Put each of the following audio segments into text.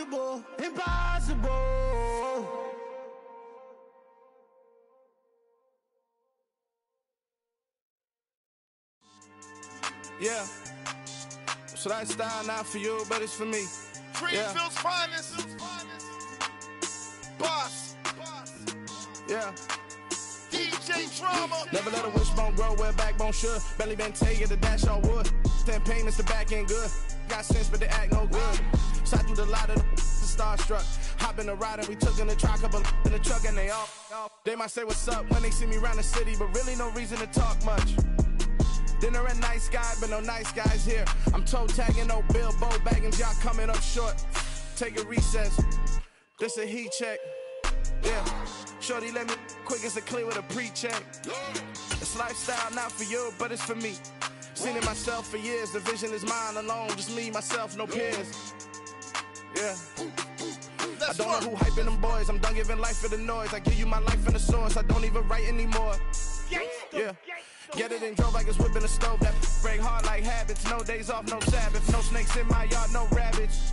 impossible, impossible. Yeah. So that style not for you, but it's for me. Greenfield's finest. Boss. Yeah. DJ Drama. Never let a wishbone grow where a backbone should. Belly been taking the dash all wood. 10 payments, the back end good. Got sense, but they act no good. Shot through the lot of the starstruck. Hop in the ride and we took in the truck, couple in the truck and they all. They might say what's up when they see me around the city, but really no reason to talk much. Dinner at Nice Guy, but no nice guys here. I'm toe tagging, no Bilbo baggins, y'all coming up short. Take a recess. This a heat check. Yeah. Shorty let me quick as a clear with a pre-check. It's lifestyle not for you, but it's for me. Seen it myself for years. The vision is mine alone. Just me, myself, no peers. Yeah. I don't know who hyping them boys. I'm done giving life for the noise. I give you my life in the source. I don't even write anymore. Yeah. Get it and drove like it's whipping a stove. That break hard like habits. No days off, no Sabbath. No snakes in my yard, no rabbits.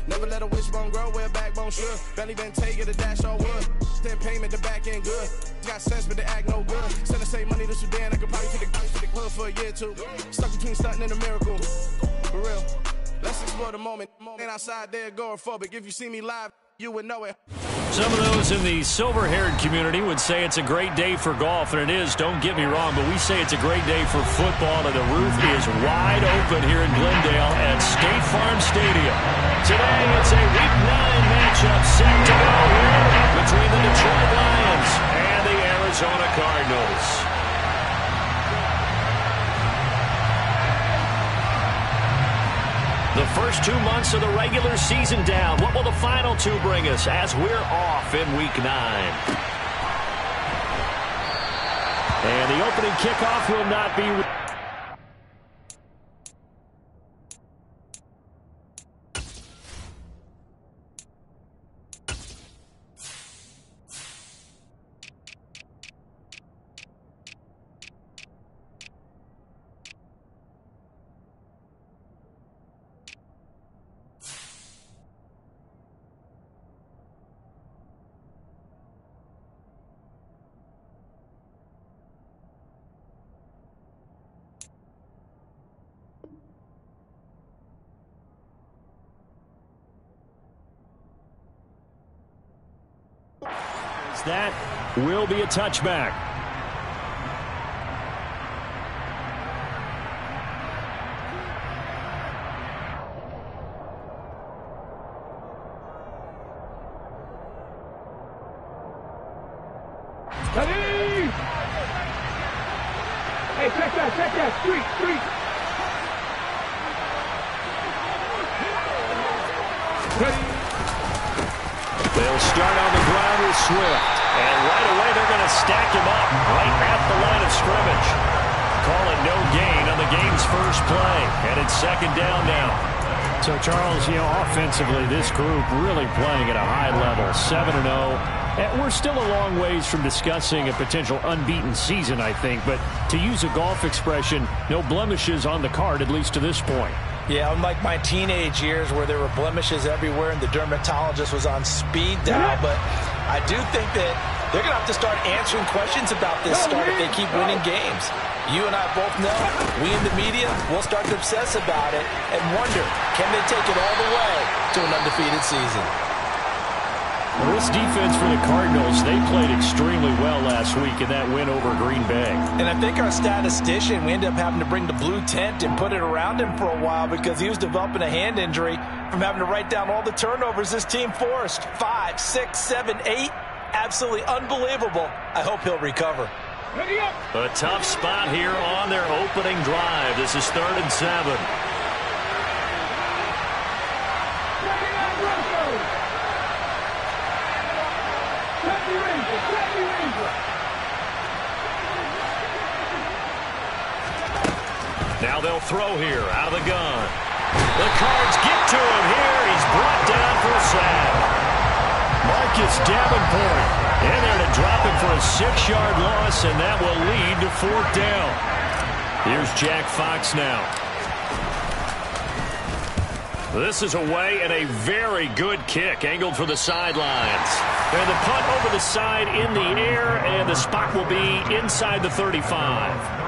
Never let a wishbone grow where a backbone should. Belly been taking the dash all wood. 10 payment, the back end good. Got sense, but they act no good. Send the same money to Sudan. I could probably take the hood for a year or two. Stuck between stunting and a miracle. For real. Let's explore the moment. Ain't outside there agoraphobic. If you see me live, you would know it. Some of those in the silver-haired community would say it's a great day for golf, and it is, don't get me wrong, but we say it's a great day for football, and the roof is wide open here in Glendale at State Farm Stadium. Today, it's a Week 9 matchup set to go here between the Detroit Lions and the Arizona Cardinals. The first 2 months of the regular season down. What will the final 2 bring us as we're off in Week 9? And the opening kickoff will not be... That will be a touchback. Hey, check that, street. They'll start on the ground with Swift. And right away, they're going to stack him up right at the line of scrimmage. Call it no gain on the game's first play. And it's second down now. So, Charles, offensively, this group really playing at a high level, 7-0. And we're still a long ways from discussing a potential unbeaten season, I think. But to use a golf expression, no blemishes on the card, at least to this point. Yeah, unlike my teenage years where there were blemishes everywhere and the dermatologist was on speed dial. But I do think that they're going to have to start answering questions about this start if they keep winning games. You and I both know, we in the media will start to obsess about it and wonder, can they take it all the way to an undefeated season? Well, this defense for the Cardinals, they played extremely well last week in that win over Green Bay. And I think our statistician, we ended up having to bring the blue tent and put it around him for a while because he was developing a hand injury from having to write down all the turnovers this team forced. 5, 6, 7, 8. Absolutely unbelievable. I hope he'll recover. A tough spot here on their opening drive. This is 3rd and 7. Now they'll throw here out of the gun. The Cards get to him here. He's brought down for a sack. Marcus Davenport in there to drop him for a 6-yard loss, and that will lead to 4th down. Here's Jack Fox now. This is away and a very good kick angled for the sidelines. And the punt over the side in the air, and the spot will be inside the 35.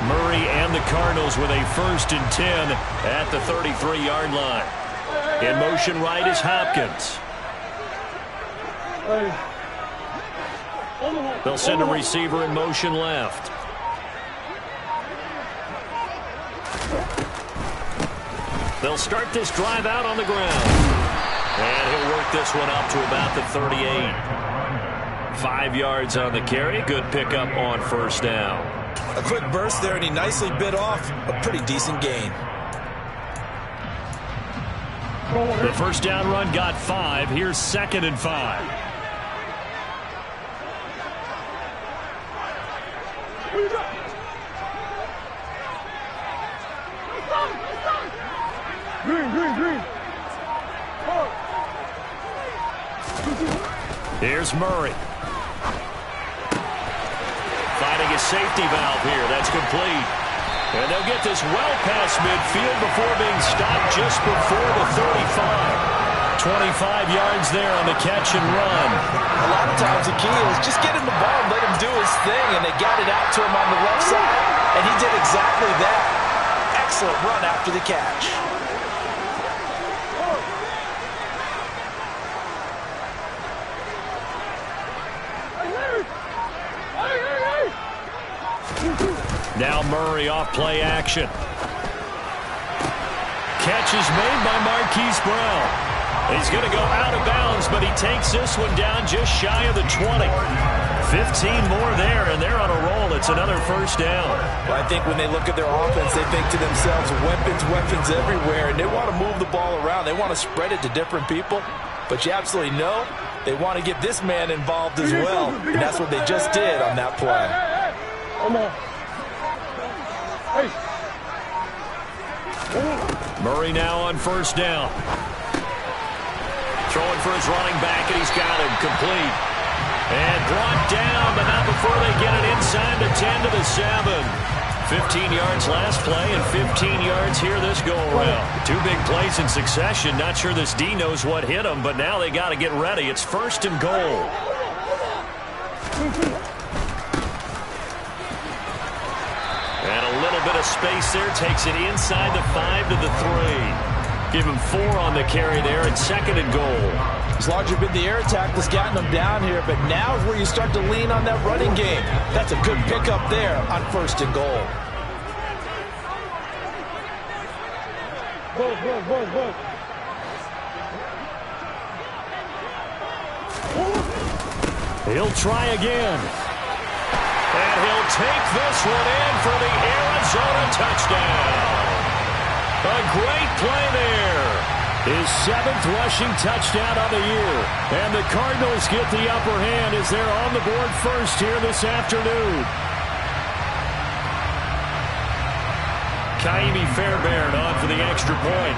Murray and the Cardinals with a 1st and 10 at the 33-yard line. In motion right is Hopkins. They'll send a receiver in motion left. They'll start this drive out on the ground. And he'll work this one up to about the 38. 5 yards on the carry. Good pickup on 1st down. A quick burst there, and he nicely bit off a pretty decent gain. The 1st down run got 5. Here's 2nd and 5. Here's Murray. Finding a safety valve here. That's complete. And they'll get this well past midfield before being stopped just before the 35. 25 yards there on the catch and run. A lot of times the key is just get him the ball and let him do his thing, and they got it out to him on the left side, and he did exactly that. Excellent run after the catch. Now Murray off play action. Catch is made by Marquise Brown. He's going to go out of bounds, but he takes this one down just shy of the 20. 15 more there, and they're on a roll. It's another 1st down. Well, I think when they look at their offense, they think to themselves, weapons everywhere, and they want to move the ball around. They want to spread it to different people, but you absolutely know they want to get this man involved as well, and that's what they just did on that play. Come on. Hey. Murray now on 1st down. Throwing for his running back, and he's got him complete. And brought down, but not before they get it inside the 10 to the 7. 15 yards last play and 15 yards here this go-around. 2 big plays in succession. Not sure this D knows what hit him, but now they got to get ready. It's 1st and goal. And a little bit of space there. Takes it inside the 5 to the 3. Give him 4 on the carry there at 2nd and goal. It's largely been the air attack that's gotten them down here, but now is where you start to lean on that running game. That's a good pickup there on 1st and goal. Buzz. He'll try again. And he'll take this one in for the Arizona touchdown. A great play there. His 7th rushing touchdown of the year. And the Cardinals get the upper hand as they're on the board first here this afternoon. Kaimi Fairbairn on for the extra point.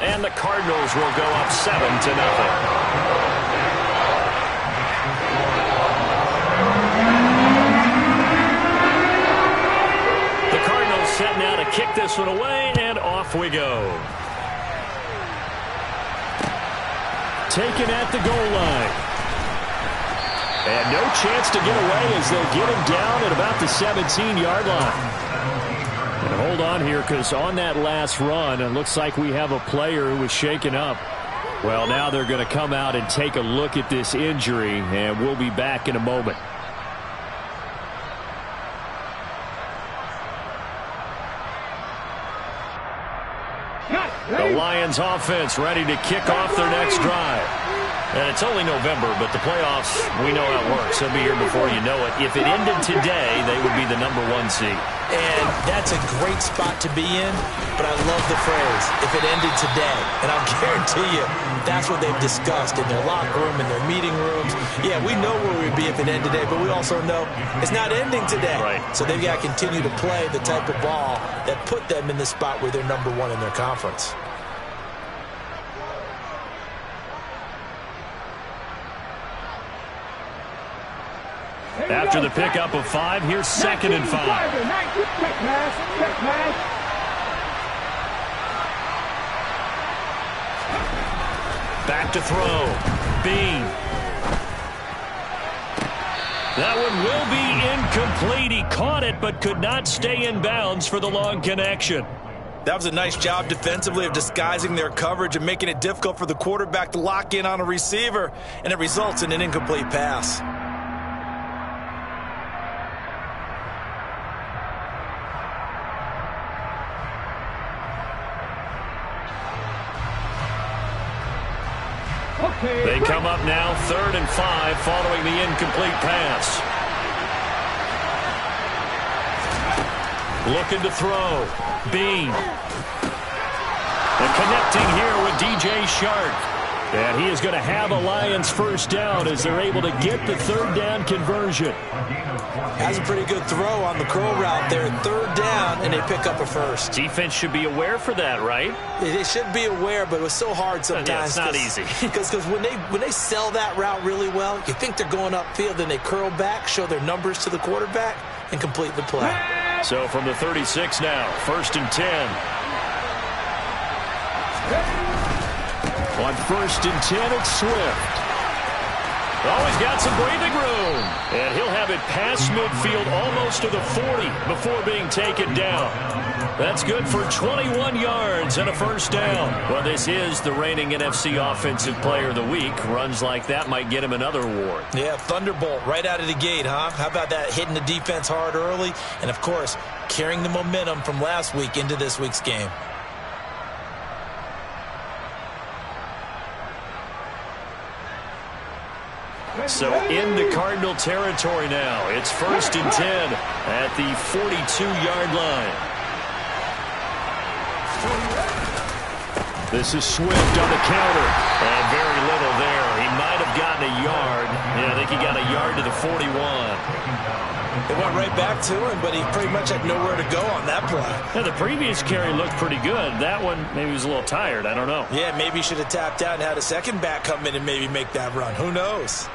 And the Cardinals will go up 7-0. Set now to kick this one away, and off we go. Taken at the goal line. And no chance to get away as they'll get him down at about the 17-yard line. And hold on here, because on that last run, it looks like we have a player who was shaken up. Well, now they're going to come out and take a look at this injury, and we'll be back in a moment. The Lions offense ready to kick off their next drive. And it's only November, but the playoffs, we know how it works. They'll be here before you know it. If it ended today, they would be the #1 seed. And that's a great spot to be in, but I love the phrase, if it ended today. And I'll guarantee you, that's what they've discussed in their locker room, in their meeting rooms. Yeah, we know where we'd be if it ended today, but we also know it's not ending today. Right. So they've got to continue to play the type of ball that put them in the spot where they're #1 in their conference. After the pickup of 5, here's 2nd and 5. Back to throw. Bean. That one will be incomplete. He caught it but could not stay in bounds for the long connection. That was a nice job defensively of disguising their coverage and making it difficult for the quarterback to lock in on a receiver, and it results in an incomplete pass. They come up now 3rd and 5 following the incomplete pass. Looking to throw. Bean. And connecting here with DJ Shark. And he is going to have a Lions first down as they're able to get the 3rd down conversion. Has a pretty good throw on the curl route there. 3rd down, and they pick up a first. Defense should be aware for that, right? They should be aware, but it was so hard sometimes. Yeah, it's not easy. Because when they sell that route really well, you think they're going upfield, then they curl back, show their numbers to the quarterback, and complete the play. So from the 36 now, 1st and 10. On 1st and 10, it's Swift. Oh, he's got some breathing room. And he'll have it past midfield almost to the 40 before being taken down. That's good for 21 yards and a first down. Well, this is the reigning NFC Offensive Player of the Week. Runs like that might get him another award. Yeah, Thunderbolt right out of the gate, huh? How about that, hitting the defense hard early? And, of course, carrying the momentum from last week into this week's game. So into Cardinal territory now. It's 1st and 10 at the 42-yard line. This is Swift on the counter. And very little there. He might have gotten a yard. Yeah, I think he got a yard to the 41. It went right back to him, but he pretty much had nowhere to go on that play. Yeah, the previous carry looked pretty good. That one, maybe he was a little tired. I don't know. Yeah, maybe he should have tapped out and had a second back come in and maybe make that run. Who knows?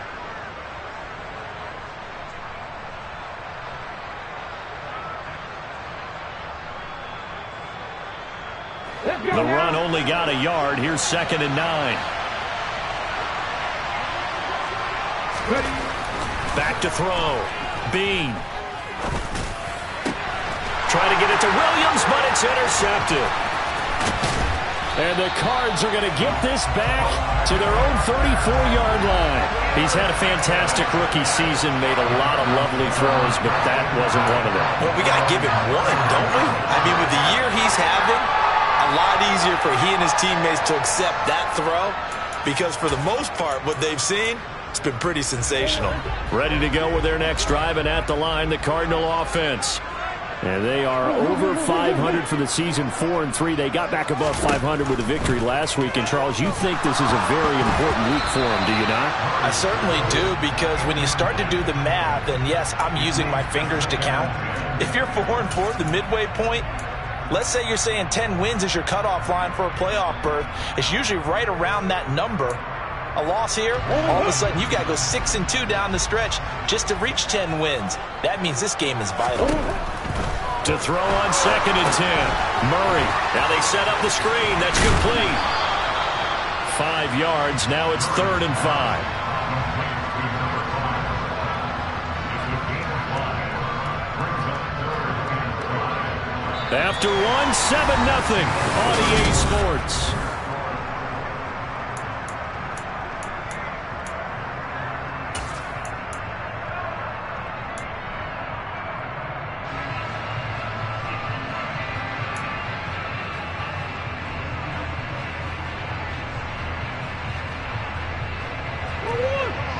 The run only got a yard. Here's 2nd and 9. Back to throw. Bean. Try to get it to Williams, but it's intercepted. And the Cards are going to get this back to their own 34-yard line. He's had a fantastic rookie season, made a lot of lovely throws, but that wasn't one of them. Well, we got to give him one, don't we? I mean, with the year he's having, a lot easier for he and his teammates to accept that throw, because for the most part, what they've seen, it's been pretty sensational. Ready to go with their next drive, and at the line, the Cardinal offense. And they are over 500 for the season, 4-3. They got back above 500 with a victory last week. And, Charles, you think this is a very important week for them, do you not? I certainly do, because when you start to do the math, and yes, I'm using my fingers to count. If you're 4-4 at the midway point, let's say you're saying 10 wins is your cutoff line for a playoff berth. It's usually right around that number. A loss here, all of a sudden you've got to go 6-2 down the stretch just to reach 10 wins. That means this game is vital. To throw on 2nd and 10. Murray. Now they set up the screen. That's complete. 5 yards. Now it's 3rd and 5. After one, 7-0 on EA Sports.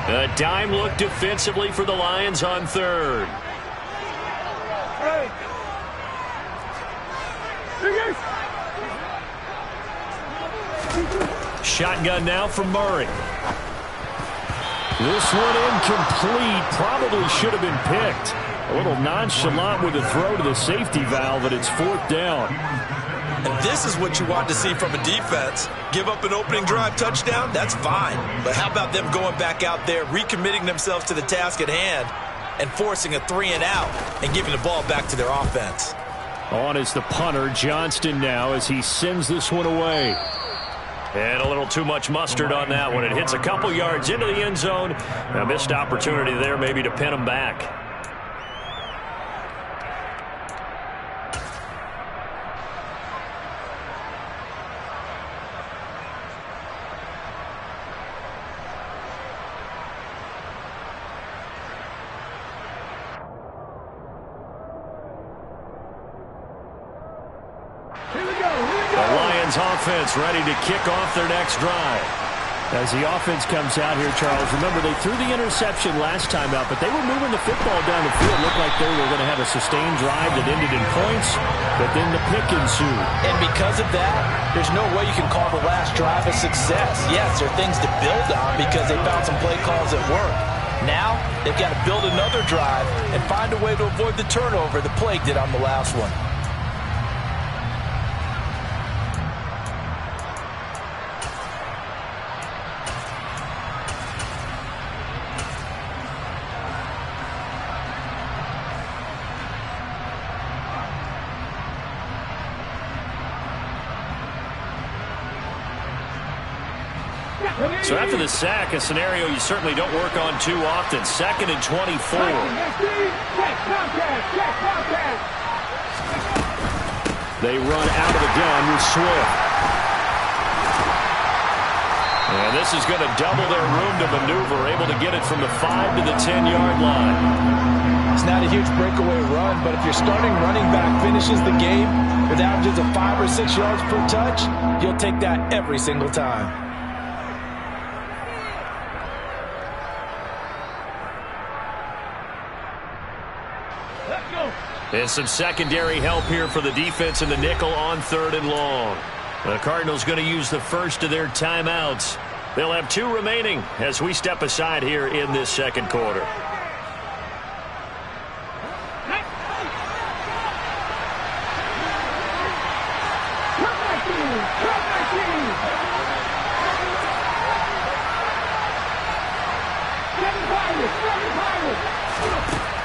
A dime look defensively for the Lions on third. Shotgun now from Murray. This one incomplete. Probably should have been picked. A little nonchalant with a throw to the safety valve, and it's fourth down. And this is what you want to see from a defense. Give up an opening drive touchdown, that's fine. But how about them going back out there, recommitting themselves to the task at hand, and forcing a 3-and-out and giving the ball back to their offense. On is the punter, Johnston, now as he sends this one away. And a little too much mustard on that one. It hits a couple yards into the end zone. A missed opportunity there maybe to pin them back. Offense ready to kick off their next drive. As the offense comes out here, Charles, remember they threw the interception last time out, but they were moving the football down the field. Looked like they were going to have a sustained drive that ended in points, but then the pick ensued. And because of that, there's no way you can call the last drive a success. Yes, there are things to build on because they found some play calls that work. Now, they've got to build another drive and find a way to avoid the turnover the Plague did on the last one. So after the sack, a scenario you certainly don't work on too often. 2nd and 24. They run out of the gun with Swift. And this is going to double their room to maneuver, able to get it from the 5 to the 10-yard line. It's not a huge breakaway run, but if your starting running back finishes the game with averages of 5 or 6 yards per touch, you'll take that every single time. And some secondary help here for the defense in the nickel on 3rd and long. The Cardinals going to use the first of their timeouts. They'll have 2 remaining as we step aside here in this second quarter.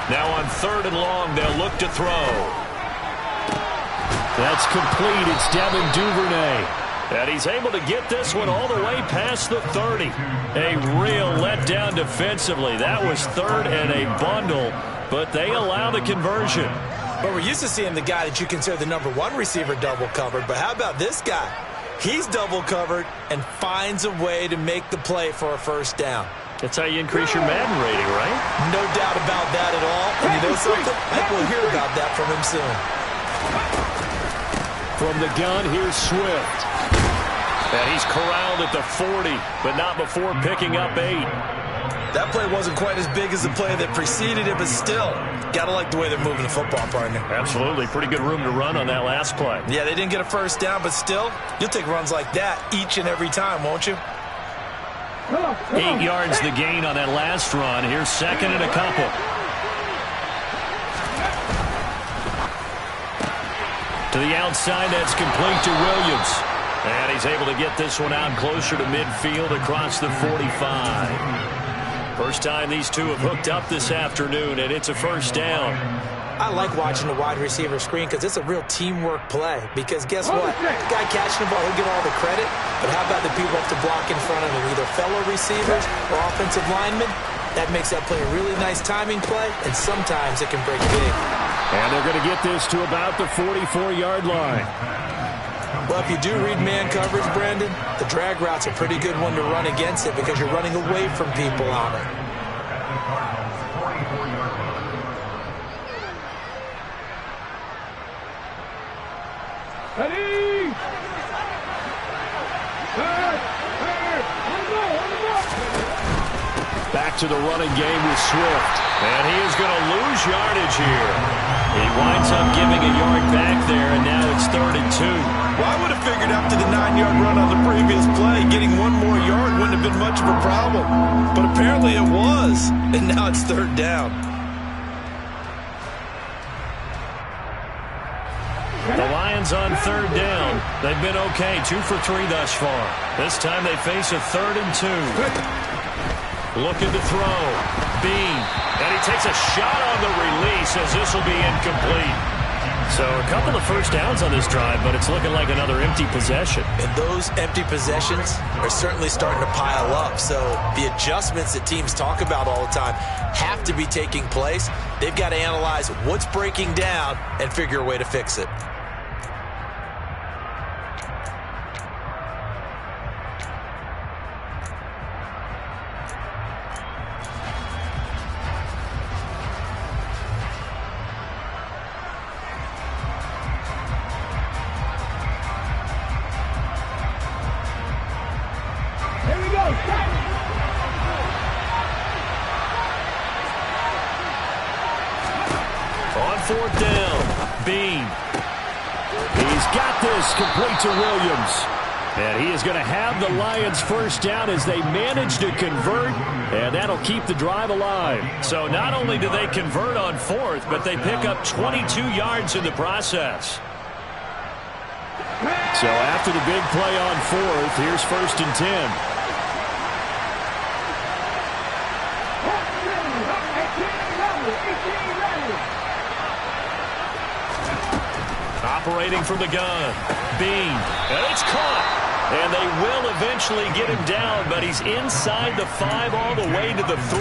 Now on 3rd and long, they'll look to throw. That's complete. It's Devin Duvernay. And he's able to get this one all the way past the 30. A real letdown defensively. That was 3rd and a bundle, but they allow the conversion. But we're used to seeing the guy that you consider the number 1 receiver double covered. But how about this guy? He's double covered and finds a way to make the play for a first down. That's how you increase your Madden rating, right? No doubt about that at all. And you know something? I think we'll hear about that from him soon. From the gun, here's Swift. And he's corralled at the 40, but not before picking up 8. That play wasn't quite as big as the play that preceded it, but still, gotta like the way they're moving the football, partner. Absolutely. Pretty good room to run on that last play. Yeah, they didn't get a first down, but still, you'll take runs like that each and every time, won't you? 8 yards the gain on that last run. Here's 2nd and a couple. To the outside, that's complete to Williams. And he's able to get this one out closer to midfield across the 45. First time these two have hooked up this afternoon, and it's a first down. I like watching the wide receiver screen because it's a real teamwork play. Because guess what? The guy catching the ball, he'll get all the credit. But how about the people up to block in front of him, either fellow receivers or offensive linemen? That makes that play a really nice timing play, and sometimes it can break big. And they're going to get this to about the 44-yard line. Well, if you do read man coverage, Brandon, the drag route's a pretty good one to run against it because you're running away from people on it. Ready? Back to the running game with Swift. And he is going to lose yardage here. He winds up giving a yard back there, and now it's 3rd and 2. Well, I would have figured after the 9-yard run on the previous play, getting one more yard wouldn't have been much of a problem. But apparently it was, and now it's 3rd down. The Lions on 3rd down. They've been okay, 2 for 3 thus far. This time they face a 3rd and 2. Looking to throw. Bean. And he takes a shot on the release as this will be incomplete. So a couple of first downs on this drive, but it's looking like another empty possession. And those empty possessions are certainly starting to pile up. So the adjustments that teams talk about all the time have to be taking place. They've got to analyze what's breaking down and figure a way to fix it. On 4th down, Bean. He's got this, complete to Williams. And he is going to have the Lions first down as they manage to convert, and that'll keep the drive alive. So not only do they convert on 4th, but they pick up 22 yards in the process. So after the big play on 4th, here's 1st and 10. Operating from the gun. Bean. And it's caught. And they will eventually get him down, but he's inside the 5 all the way to the 3.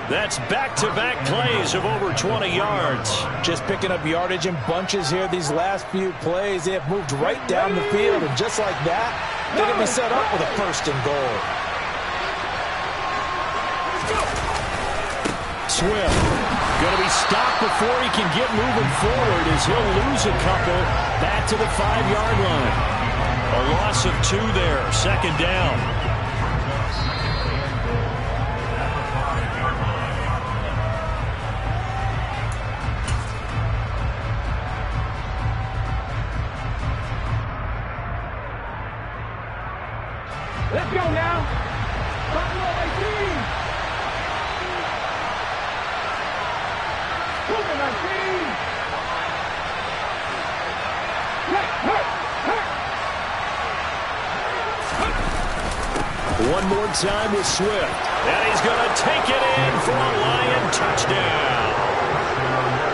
That's back-to-back plays of over 20 yards. Just picking up yardage in bunches here these last few plays. They have moved right down the field, and just like that, they're going to be set up with a 1st and goal. Swift. Going to be stopped before he can get moving forward as he'll lose a couple back to the 5-yard line. A loss of 2 there, 2nd down. Let's go now. One more time with Swift. And he's going to take it in for a Lion touchdown.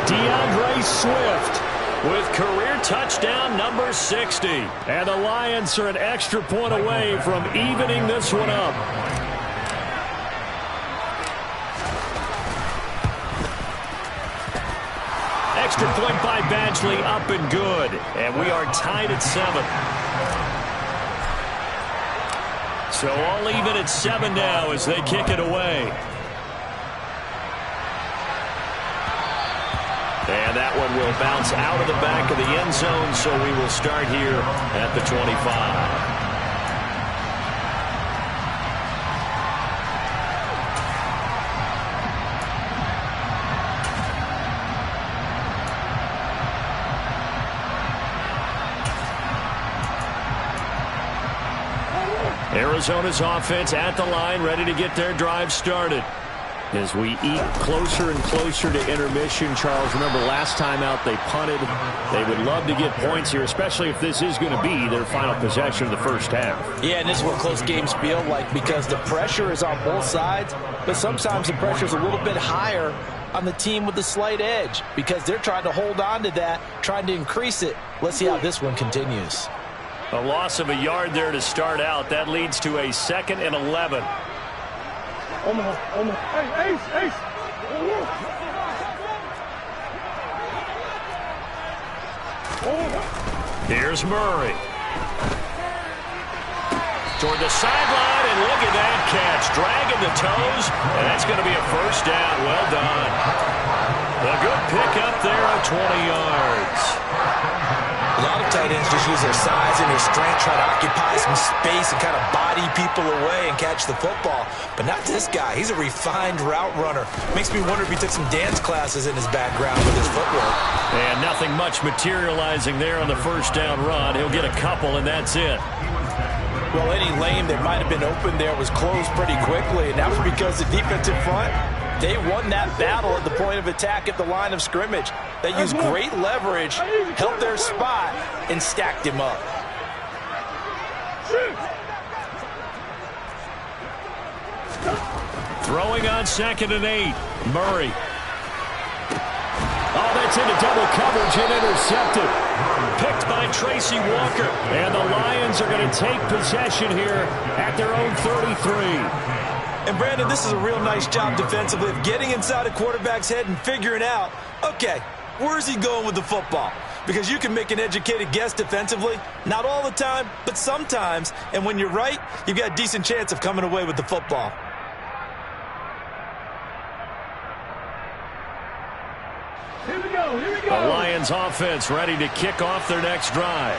DeAndre Swift with career touchdown number 60. And the Lions are an extra point away from evening this one up. Extra point by Badgley, up and good. And we are tied at 7. So all even at 7 now as they kick it away. And that one will bounce out of the back of the end zone, so we will start here at the 25. Arizona's offense at the line, ready to get their drive started. As we eat closer and closer to intermission, Charles, remember last time out they punted. They would love to get points here, especially if this is going to be their final possession of the first half. Yeah, and this is what close games feel like because the pressure is on both sides, but sometimes the pressure is a little bit higher on the team with the slight edge because they're trying to hold on to that, trying to increase it. Let's see how this one continues. A loss of a yard there to start out. That leads to a 2nd and 11. Hey, Ace. Here's Murray. Toward the sideline, and look at that catch. Dragging the toes, and that's going to be a first down. Well done. A good pick up there of 20 yards. A lot of tight ends just use their size and their strength, try to occupy some space and kind of body people away and catch the football. But not this guy. He's a refined route runner. Makes me wonder if he took some dance classes in his background with his footwork. And nothing much materializing there on the first down run. He'll get a couple, and that's it. Well, any lane that might have been open there was closed pretty quickly, and that was because the defensive front, they won that battle at the point of attack at the line of scrimmage. They used great leverage, held their spot, and stacked him up. Throwing on 2nd and 8. Murray. Oh, that's into double coverage and intercepted. Picked by Tracy Walker. And the Lions are going to take possession here at their own 33. And, Brandon, this is a real nice job defensively of getting inside a quarterback's head and figuring out, okay, where's he going with the football? Because you can make an educated guess defensively. Not all the time, but sometimes. And when you're right, you've got a decent chance of coming away with the football. Here we go. The Lions offense ready to kick off their next drive.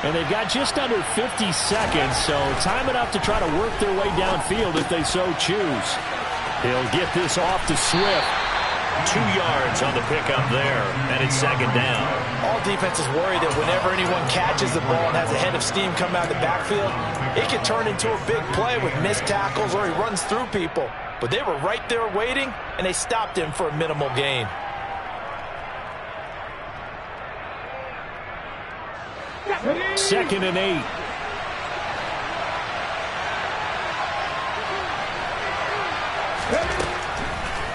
And they've got just under 50 seconds, so time enough to try to work their way downfield if they so choose. He'll get this off to Swift. 2 yards on the pickup there, and it's 2nd down. All defenses worry that whenever anyone catches the ball and has a head of steam come out of the backfield, it can turn into a big play with missed tackles or he runs through people. But they were right there waiting, and they stopped him for a minimal gain. Second and 8.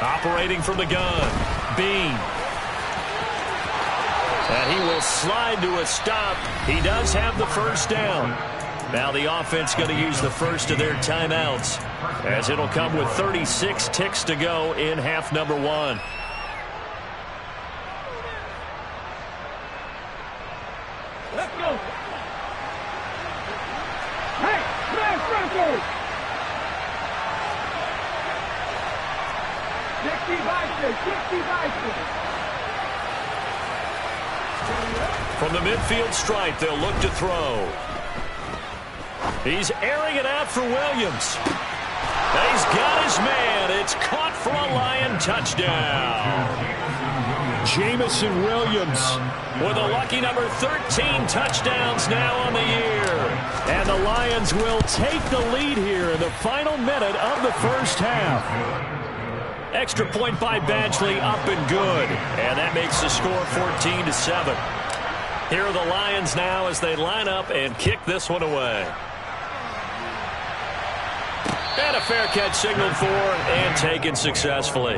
Operating from the gun, Bean. And he will slide to a stop. He does have the first down. Now the offense going to use the first of their timeouts, as it'll come with 36 ticks to go in half number 1. Let's go. Hey, smash Franco. 60 Bison. From the midfield stripe, they'll look to throw. He's airing it out for Williams. He's got his man. It's caught for a Lion touchdown. Jamison Williams with a lucky number 13 touchdowns now on the year. And the Lions will take the lead here in the final minute of the first half. Extra point by Badgley, up and good. And that makes the score 14-7. Here are the Lions now as they line up and kick this one away. And a fair catch signaled for and taken successfully.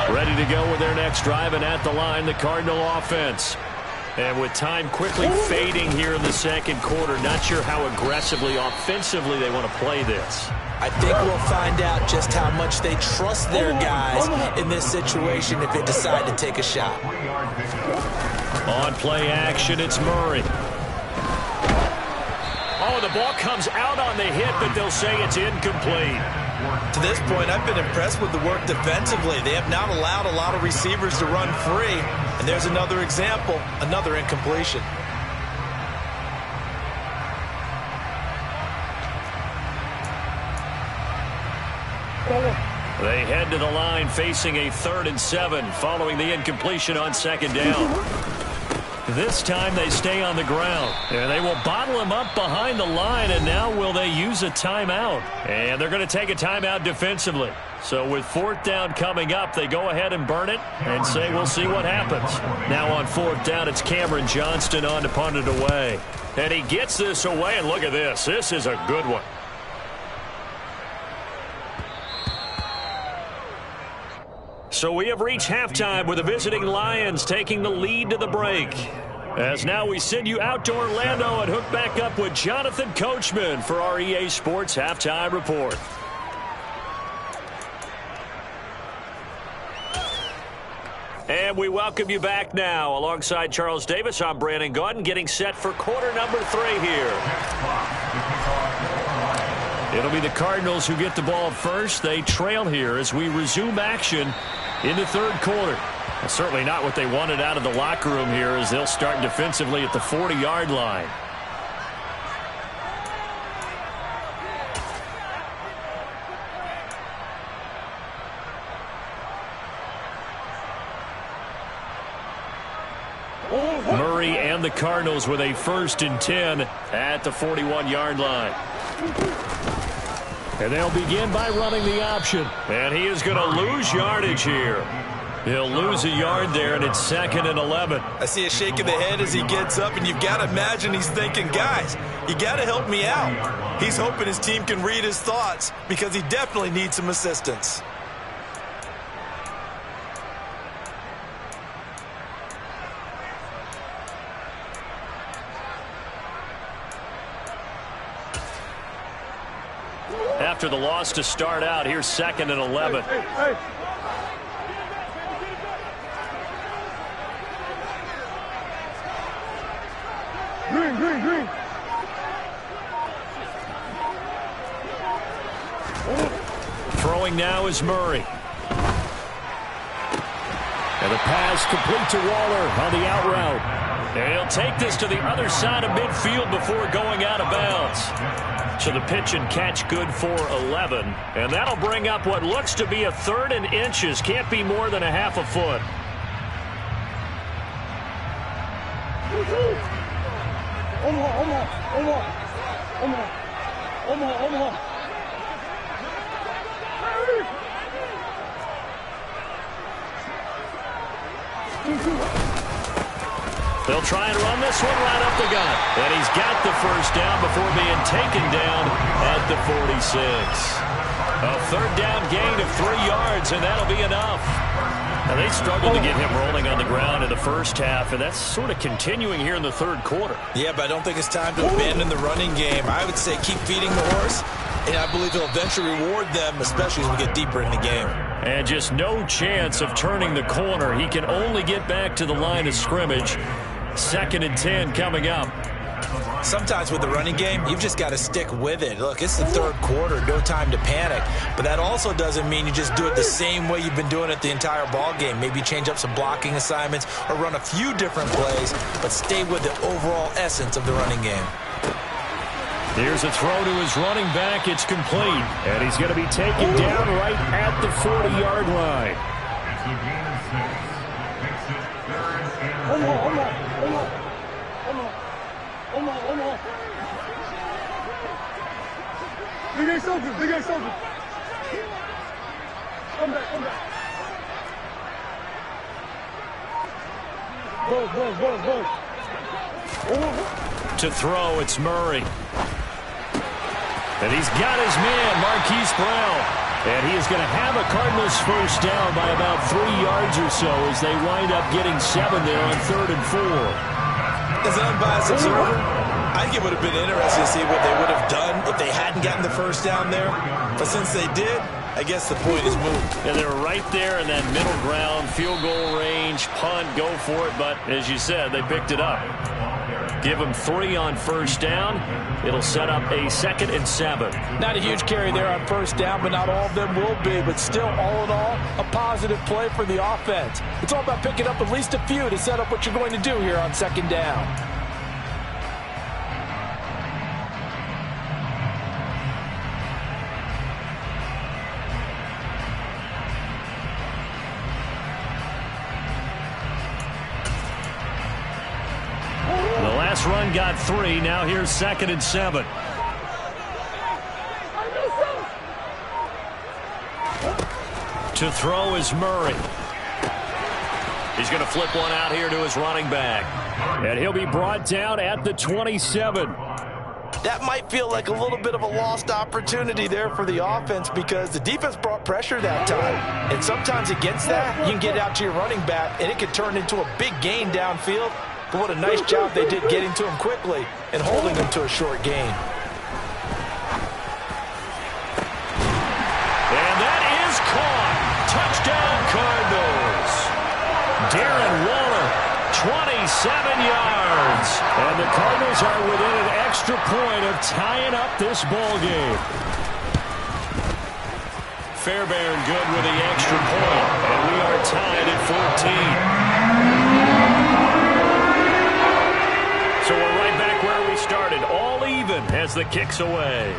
Ready to go with their next drive, and at the line, the Cardinal offense. And with time quickly fading here in the second quarter, not sure how aggressively, offensively they want to play this. I think we'll find out just how much they trust their guys in this situation if they decide to take a shot. On play action, it's Murray. Oh, the ball comes out on the hit, but they'll say it's incomplete. To this point, I've been impressed with the work defensively. They have not allowed a lot of receivers to run free. And there's another example, another incompletion. They head to the line facing a 3rd and 7 following the incompletion on 2nd down. This time they stay on the ground, and they will bottle him up behind the line, and now will they use a timeout? And they're going to take a timeout defensively. So with 4th down coming up, they go ahead and burn it and say we'll see what happens. Now on 4th down, it's Cameron Johnston on to punt it away. And he gets this away, and look at this. This is a good one. So we have reached halftime with the visiting Lions taking the lead to the break. As now we send you out to Orlando and hook back up with Jonathan Coachman for our EA Sports Halftime Report. And we welcome you back now. Alongside Charles Davis, I'm Brandon Gaudin, getting set for quarter number 3 here. It'll be the Cardinals who get the ball first. They trail here as we resume action in the third quarter. Well, certainly not what they wanted out of the locker room here as they'll start defensively at the 40-yard line. Murray and the Cardinals with a 1st and 10 at the 41-yard line. And they'll begin by running the option. And he is going to lose yardage here. He'll lose a yard there, and it's 2nd and 11. I see a shake of the head as he gets up, and you've got to imagine he's thinking, guys, you got to help me out. He's hoping his team can read his thoughts because he definitely needs some assistance. After the loss to start out, here's 2nd and 11. Hey. Green. Throwing now is Murray. And the pass complete to Waller on the out route. And he'll take this to the other side of midfield before going out of bounds. So the pitch and catch good for 11. And that'll bring up what looks to be a 3rd and inches. Can't be more than a half a foot. Omaha. They'll try and run this one right up the gut. And he's got the 1st down before being taken down at the 46. A 3rd down gain of 3 yards, and that'll be enough. Now, they struggled to get him rolling on the ground in the first half, and that's sort of continuing here in the third quarter. Yeah, but I don't think it's time to abandon the running game. I would say keep feeding the horse, and I believe he'll eventually reward them, especially as we get deeper in the game. And just no chance of turning the corner. He can only get back to the line of scrimmage. 2nd and 10 coming up. Sometimes with the running game, you've just got to stick with it. Look, it's the third quarter, no time to panic. But that also doesn't mean you just do it the same way you've been doing it the entire ball game. Maybe change up some blocking assignments or run a few different plays, but stay with the overall essence of the running game. Here's a throw to his running back. It's complete. And he's going to be taken down right at the 40-yard line. Omaha. Big Ace open. Come back. Buzz. To throw, it's Murray. And he's got his man, Marquise Brown. And he is going to have a Cardinals 1st down by about 3 yards or so as they wind up getting 7 there on 3rd and 4. As an unbiased observer, I think it would have been interesting to see what they would have done if they hadn't gotten the 1st down there. But since they did, I guess the point is moved. And they were right there in that middle ground, field goal range, punt, go for it. But as you said, they picked it up. Give them 3 on 1st down. It'll set up a 2nd and 7. Not a huge carry there on 1st down, but not all of them will be. But still, all in all, a positive play for the offense. It's all about picking up at least a few to set up what you're going to do here on 2nd down. Run got 3. Now here's 2nd and 7. To throw is Murray. He's going to flip one out here to his running back. And he'll be brought down at the 27. That might feel like a little bit of a lost opportunity there for the offense because the defense brought pressure that time. And sometimes against that, you can get out to your running back, and it could turn into a big gain downfield. But what a nice job they did getting to him quickly and holding him to a short gain. And that is caught. Touchdown, Cardinals. 7 yards. And the Cardinals are within an extra point of tying up this ball game. Fairbairn good with the extra point, and we are tied at 14. So we're right back where we started, all even as the kick's away.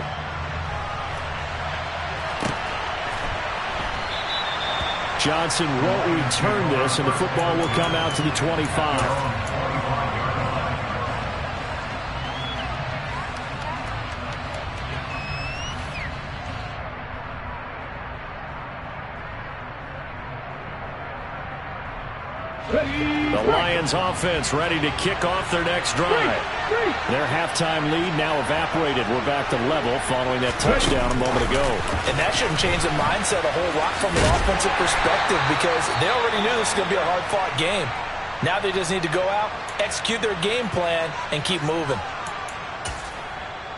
Johnson won't return this, and the football will come out to the 25. The Lions offense ready to kick off their next drive. Their halftime lead now evaporated. We're back to level following that touchdown a moment ago. And that shouldn't change the mindset a whole lot from an offensive perspective because they already knew this was going to be a hard-fought game. Now they just need to go out, execute their game plan, and keep moving.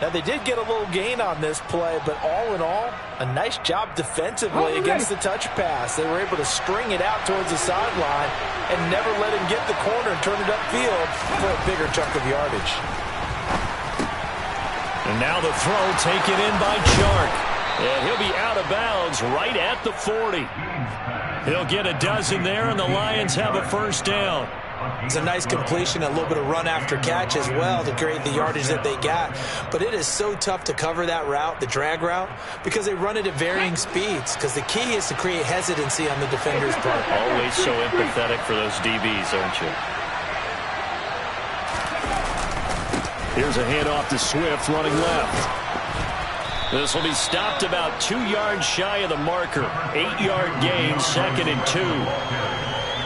Now, they did get a little gain on this play, but all in all, a nice job defensively against the touch pass. They were able to string it out towards the sideline and never let him get the corner and turn it upfield for a bigger chunk of yardage. And now the throw taken in by Chark. And he'll be out of bounds right at the 40. He'll get a dozen there, and the Lions have a first down. It's a nice completion, a little bit of run after catch as well to create the yardage that they got. But it is so tough to cover that route, the drag route, because they run it at varying speeds. Because the key is to create hesitancy on the defender's part. Always so empathetic for those DBs, aren't you? Here's a handoff to Swift running left. This will be stopped about 2 yards shy of the marker. 8-yard gain, 2nd and 2.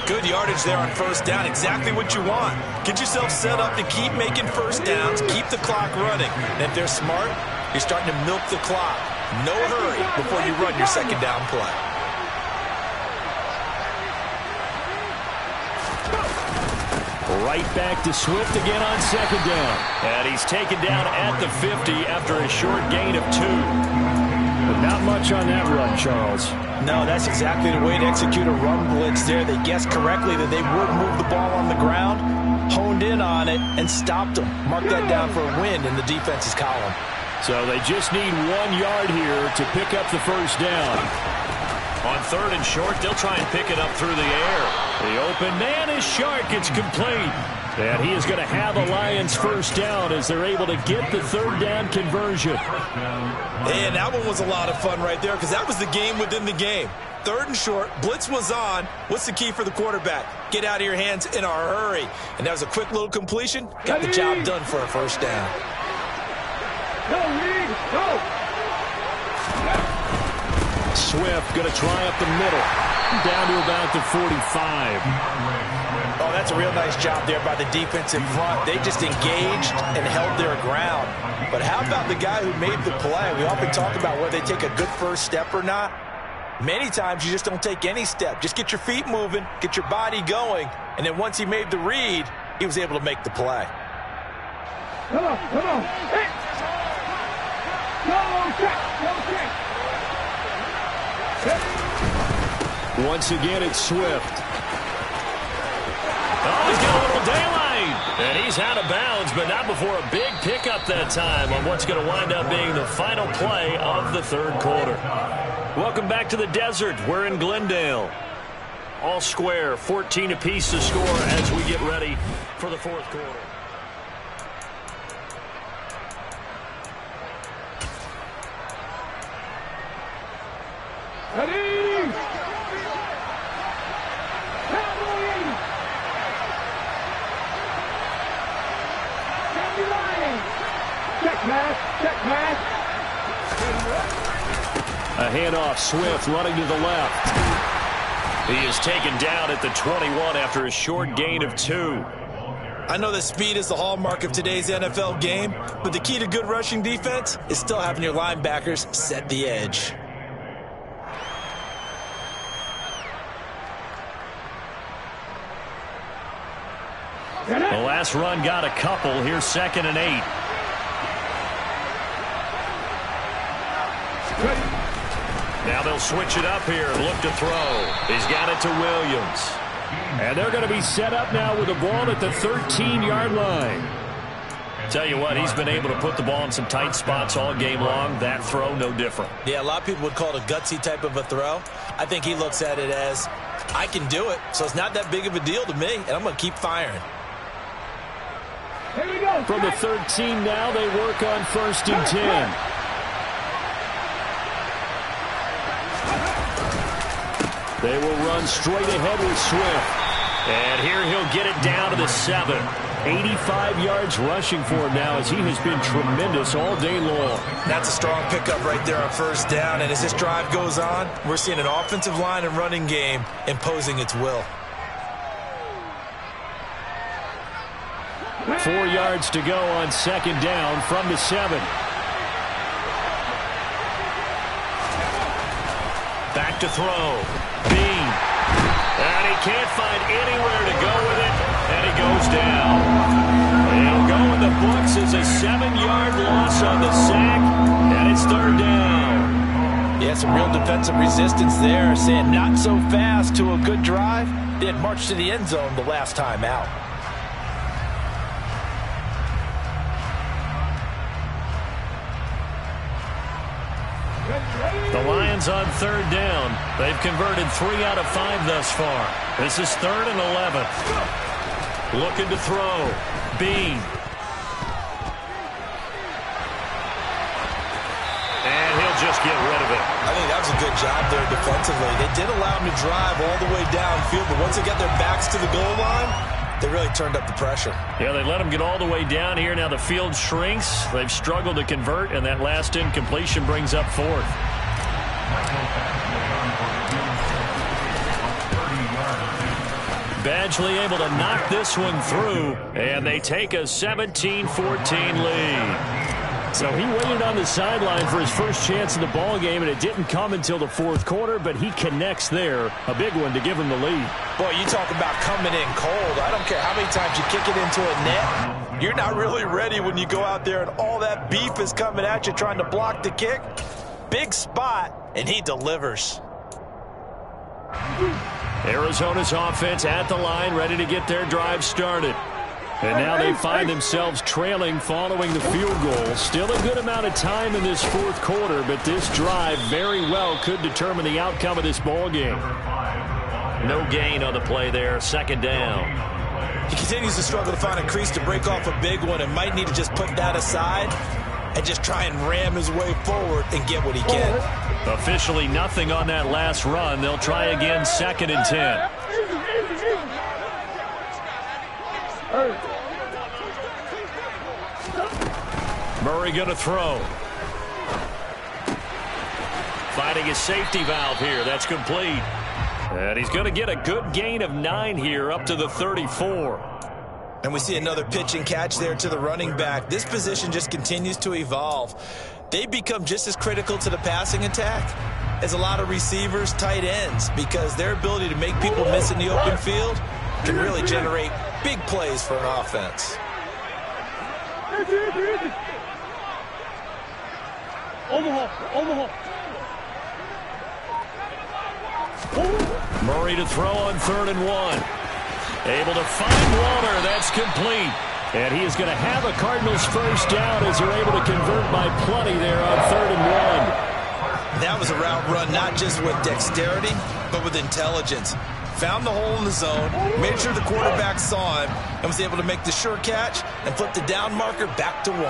Good yardage there on first down. Exactly what you want. Get yourself set up to keep making first downs, keep the clock running. And if they're smart, you're starting to milk the clock. No hurry before you run your second down play. Right back to Swift again on second down. And he's taken down at the 50 after a short gain of 2. But not much on that run, Charles. No, that's exactly the way to execute a run blitz there. They guessed correctly that they would move the ball on the ground, honed in on it, and stopped them. Mark that down for a win in the defense's column. So they just need 1 yard here to pick up the first down. On 3rd and short, they'll try and pick it up through the air. The open man is Chark. It's complete. And he is going to have a Lions first down as they're able to get the 3rd down conversion. And that one was a lot of fun right there because that was the game within the game. 3rd and short, blitz was on. What's the key for the quarterback? Get out of your hands in a hurry. And that was a quick little completion. Got the job done for a first down. Go, Reed, go! Swift going to try up the middle. Down to about the 45. Oh, that's a real nice job there by the defensive front. They just engaged and held their ground. But how about the guy who made the play? We often talk about whether they take a good first step or not. Many times you just don't take any step. Just get your feet moving, get your body going, and then once he made the read, he was able to make the play. Come on, come on. Hey. Go, check, go, check. Once again, it's Swift. Oh, he's got a little daylight. And he's out of bounds, but not before a big pickup that time on what's going to wind up being the final play of the 3rd quarter. Welcome back to the desert. We're in Glendale. All square, 14 apiece to score as we get ready for the 4th quarter. Ready? Check pass. A handoff, Swift running to the left. He is taken down at the 21 after a short gain of 2. I know that speed is the hallmark of today's NFL game, but the key to good rushing defense is still having your linebackers set the edge. The last run got a couple. Here's 2nd and 8. Now they'll switch it up here. Look to throw. He's got it to Williams. And they're going to be set up now with the ball at the 13-yard line. Tell you what, he's been able to put the ball in some tight spots all game long. That throw, no different. Yeah, a lot of people would call it a gutsy type of a throw. I think he looks at it as, I can do it, so it's not that big of a deal to me, and I'm going to keep firing. Here we go. From the 13 now, they work on 1st and 10. They will run straight ahead with Swift. And here he'll get it down to the 7. 85 yards rushing for him now as he has been tremendous all day long. That's a strong pickup right there on 1st down. And as this drive goes on, we're seeing an offensive line and running game imposing its will. 4 yards to go on 2nd down from the 7. Back to throw. Bean. And he can't find anywhere to go with it. And he goes down. He'll go in the books as a 7-yard loss on the sack. And it's 3rd down. Yeah, some real defensive resistance there. Saying not so fast to a good drive. They had marched to the end zone the last time out. The Lions on 3rd down. They've converted 3 out of 5 thus far. This is 3rd and 11. Looking to throw. Bean. And he'll just get rid of it. I think that was a good job there defensively. They did allow him to drive all the way downfield, but once they got their backs to the goal line, they really turned up the pressure. Yeah, they let him get all the way down here. Now the field shrinks. They've struggled to convert, and that last incompletion brings up 4th. Badgley able to knock this one through, and they take a 17-14 lead. So he waited on the sideline for his first chance in the ball game, and it didn't come until the 4th quarter, but he connects there. A big one to give him the lead. Boy, you talk about coming in cold. I don't care how many times you kick it into a net. You're not really ready when you go out there and all that beef is coming at you trying to block the kick. Big spot, and he delivers. Arizona's offense at the line, ready to get their drive started. And now they find themselves trailing following the field goal. Still a good amount of time in this 4th quarter, but this drive very well could determine the outcome of this ball game. No gain on the play there, 2nd down. He continues to struggle to find a crease to break off a big one and might need to just put that aside and just try and ram his way forward and get what he can. Officially nothing on that last run. They'll try again, 2nd and 10. Murray going to throw. Finding his safety valve here. That's complete. And he's going to get a good gain of 9 here up to the 34. And we see another pitch and catch there to the running back. This position just continues to evolve. They become just as critical to the passing attack as a lot of receivers, tight ends, because their ability to make people miss in the open field can really generate big plays for an offense. Murray to throw on 3rd and 1. Able to find Waller. That's complete. And he is going to have a Cardinals first down as they're able to convert by plenty there on 3rd and 1. That was a route run not just with dexterity, but with intelligence. Found the hole in the zone, made sure the quarterback saw him, and was able to make the sure catch and flip the down marker back to 1.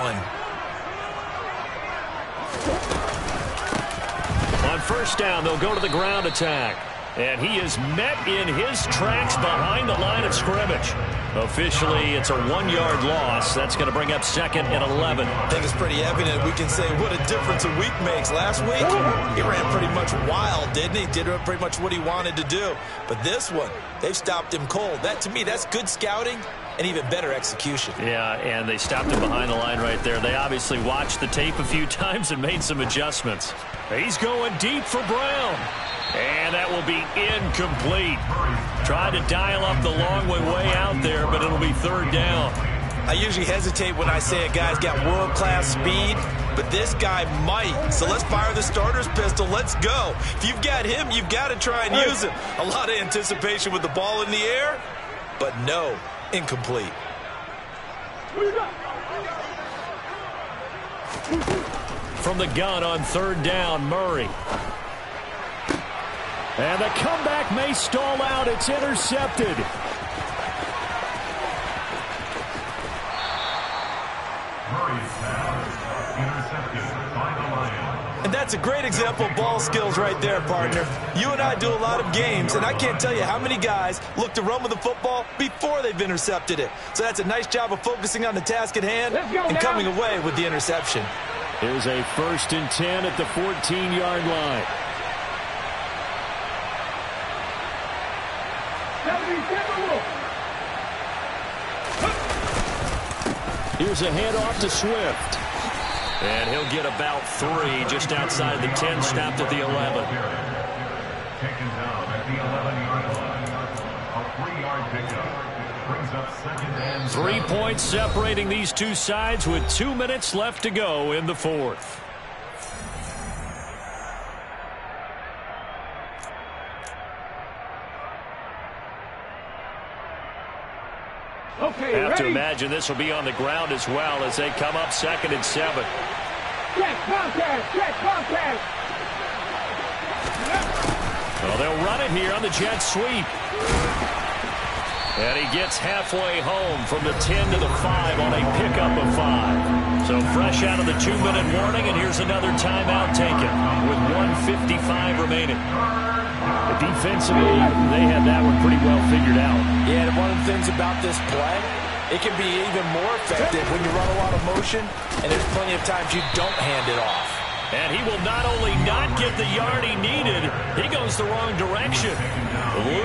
On 1st down, they'll go to the ground attack. And he is met in his tracks behind the line of scrimmage. Officially, it's a 1-yard loss. That's going to bring up 2nd and 11. I think it's pretty evident we can say what a difference a week makes. Last week, he ran pretty much wild, didn't he? Did pretty much what he wanted to do. But this one, they've stopped him cold. That, to me, that's good scouting and even better execution. Yeah, and they stopped him behind the line right there. They obviously watched the tape a few times and made some adjustments. He's going deep for Brown. And that will be incomplete. Tried to dial up the long way out there, but it'll be 3rd down. I usually hesitate when I say a guy's got world-class speed, but this guy might. So let's fire the starter's pistol. Let's go. If you've got him, you've got to try and use him. A lot of anticipation with the ball in the air, but no, incomplete. From the gun on 3rd down, Murray. And the comeback may stall out. It's intercepted. And that's a great example of ball skills right there, partner. You and I do a lot of games, and I can't tell you how many guys look to run with the football before they've intercepted it. So that's a nice job of focusing on the task at hand and coming away with the interception. Here's a 1st and 10 at the 14-yard line. Here's a handoff to Swift. And he'll get about 3 just outside the 10, stopped at the 11. Taken down at the 11-yard line. A 3-yard pickup brings up 2nd and 3 points separating these two sides with 2 minutes left to go in the 4th. Have to imagine this will be on the ground as well as they come up 2nd and 7. Check contact. Well, they'll run it here on the jet sweep. And he gets halfway home from the 10 to the 5 on a pickup of 5. So fresh out of the 2-minute warning, and here's another timeout taken with 1:55 remaining. Defensively, they had that one pretty well figured out. Yeah, and one of the things about this play, it can be even more effective when you run a lot of motion, and there's plenty of times you don't hand it off. And he will not only not get the yard he needed, he goes the wrong direction.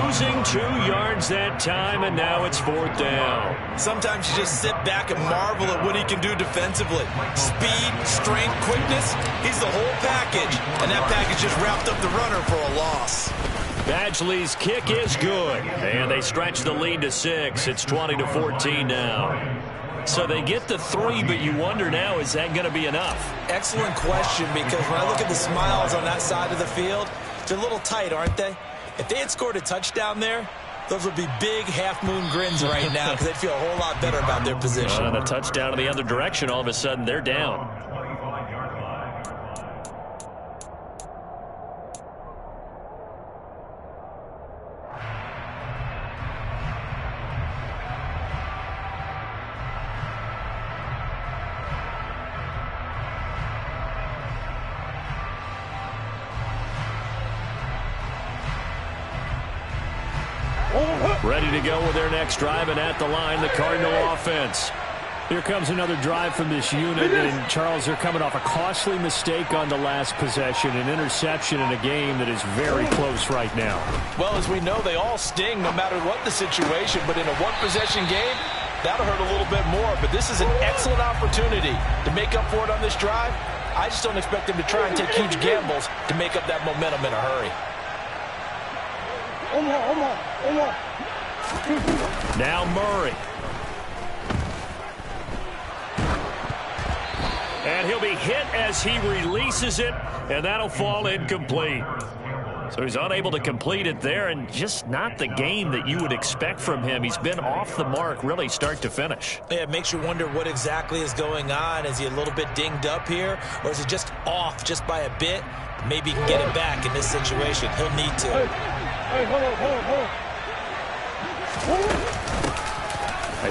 Losing 2 yards that time, and now it's 4th down. Sometimes you just sit back and marvel at what he can do defensively. Speed, strength, quickness, he's the whole package. And that package just wrapped up the runner for a loss. Badgley's kick is good, and they stretch the lead to 6. It's 20-14 now. So they get the 3, but you wonder now, is that going to be enough? Excellent question, because when I look at the smiles on that side of the field, they're a little tight, aren't they? If they had scored a touchdown there, those would be big half-moon grins right now because they'd feel a whole lot better about their position. And a touchdown in the other direction, all of a sudden they're down. Ready to go with their next drive, and at the line, the Cardinal offense. Here comes another drive from this unit, and Charles, they're coming off a costly mistake on the last possession, an interception in a game that is very close right now. Well, as we know, they all sting no matter what the situation, but in a one-possession game, that'll hurt a little bit more. But this is an excellent opportunity to make up for it on this drive. I just don't expect them to try and take huge gambles to make up that momentum in a hurry. Now Murray. And he'll be hit as he releases it, and that'll fall incomplete. So he's unable to complete it there, and just not the game that you would expect from him. He's been off the mark, really, start to finish. Yeah, it makes you wonder what exactly is going on. Is he a little bit dinged up here, or is it just off just by a bit? Maybe he can get it back in this situation. He'll need to. Hey, hold on.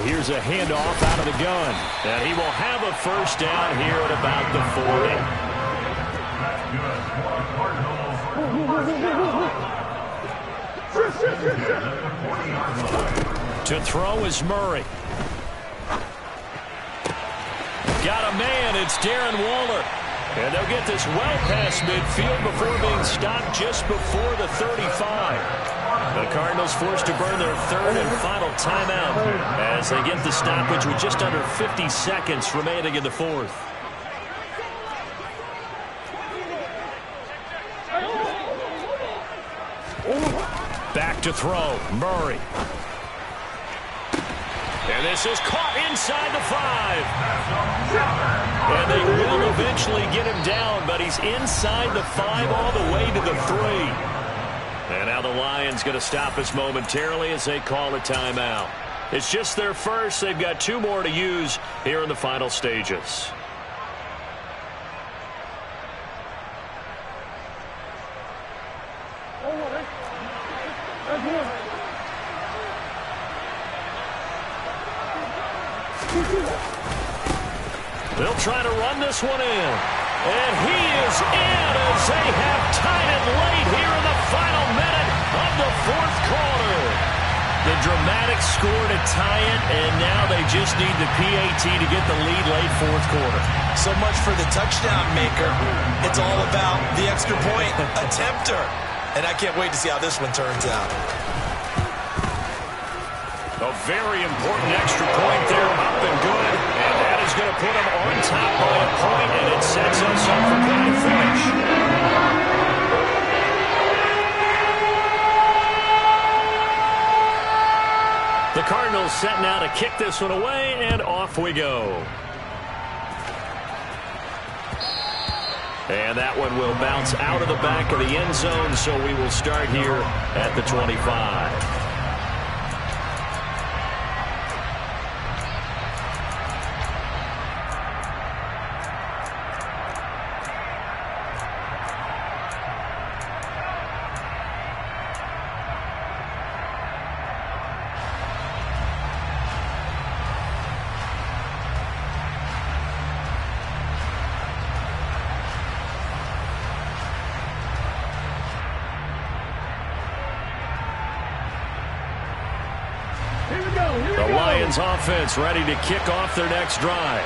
Here's a handoff out of the gun. And he will have a first down here at about the 40. To throw is Murray. Got a man. It's Darren Waller. And they'll get this well past midfield before being stopped just before the 35. The Cardinals forced to burn their third and final timeout as they get the stoppage with just under 50 seconds remaining in the 4th. Back to throw, Murray. And this is caught inside the 5. And they will eventually get him down, but he's inside the 5 all the way to the 3. And now the Lions going to stop us momentarily as they call a timeout. It's just their first. They've got 2 more to use here in the final stages. They'll try to run this one in. And he is in as they have tied it late here in the final minute of the 4th quarter. The dramatic score to tie it, and now they just need the PAT to get the lead late 4th quarter. So much for the touchdown maker. It's all about the extra point attempter. And I can't wait to see how this one turns out. A very important extra point there, up and good. And that is going to put them on top by a point, and it sets us up for quite a finish. The Cardinals set now to kick this one away, and off we go. And that one will bounce out of the back of the end zone, so we will start here at the 25. The Lions offense ready to kick off their next drive.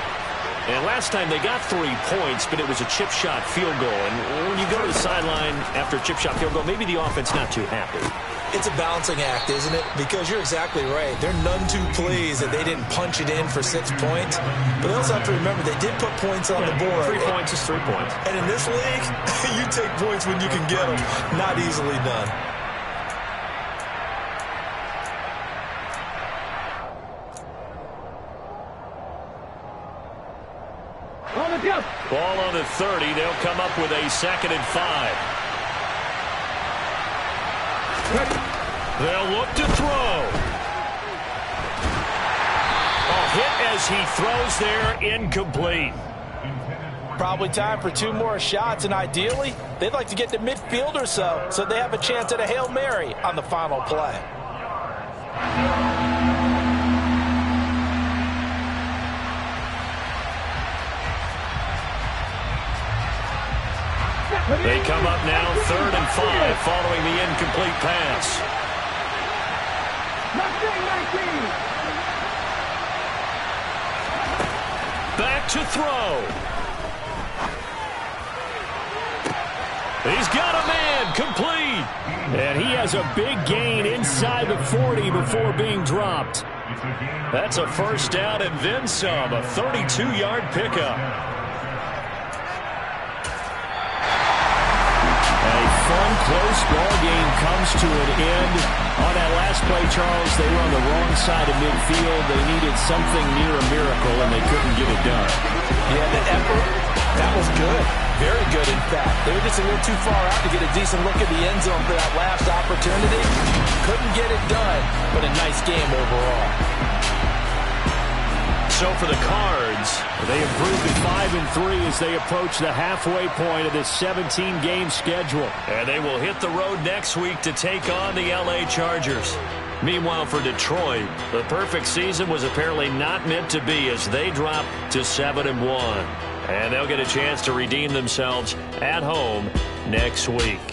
And last time they got 3 points, but it was a chip shot field goal. And when you go to the sideline after a chip shot field goal, maybe the offense not too happy. It's a balancing act, isn't it? Because you're exactly right. They're none too pleased that they didn't punch it in for 6 points. But they also have to remember they did put points on the board. 3 points is 3 points. And in this league, you take points when you can get them. Not easily done. Ball on the 30. They'll come up with a 2nd and 5. They'll look to throw. A hit as he throws there, incomplete. Probably time for 2 more shots, and ideally, they'd like to get to midfield or so they have a chance at a Hail Mary on the final play. They come up now 3rd and 5 following the incomplete pass. Back to throw. He's got a man, complete. And he has a big gain inside the 40 before being dropped. That's a first down and then some, a 32-yard pickup. Fun, close ball game comes to an end. On that last play, Charles, they were on the wrong side of midfield. They needed something near a miracle, and they couldn't get it done. Yeah, the effort, that was good. Very good, in fact. They were just a little too far out to get a decent look at the end zone for that last opportunity. Couldn't get it done, but a nice game overall. So for the Cards, they improved to 5-3 as they approach the halfway point of this 17-game schedule. And they will hit the road next week to take on the LA Chargers. Meanwhile, for Detroit, the perfect season was apparently not meant to be as they drop to 7-1. And they'll get a chance to redeem themselves at home next week.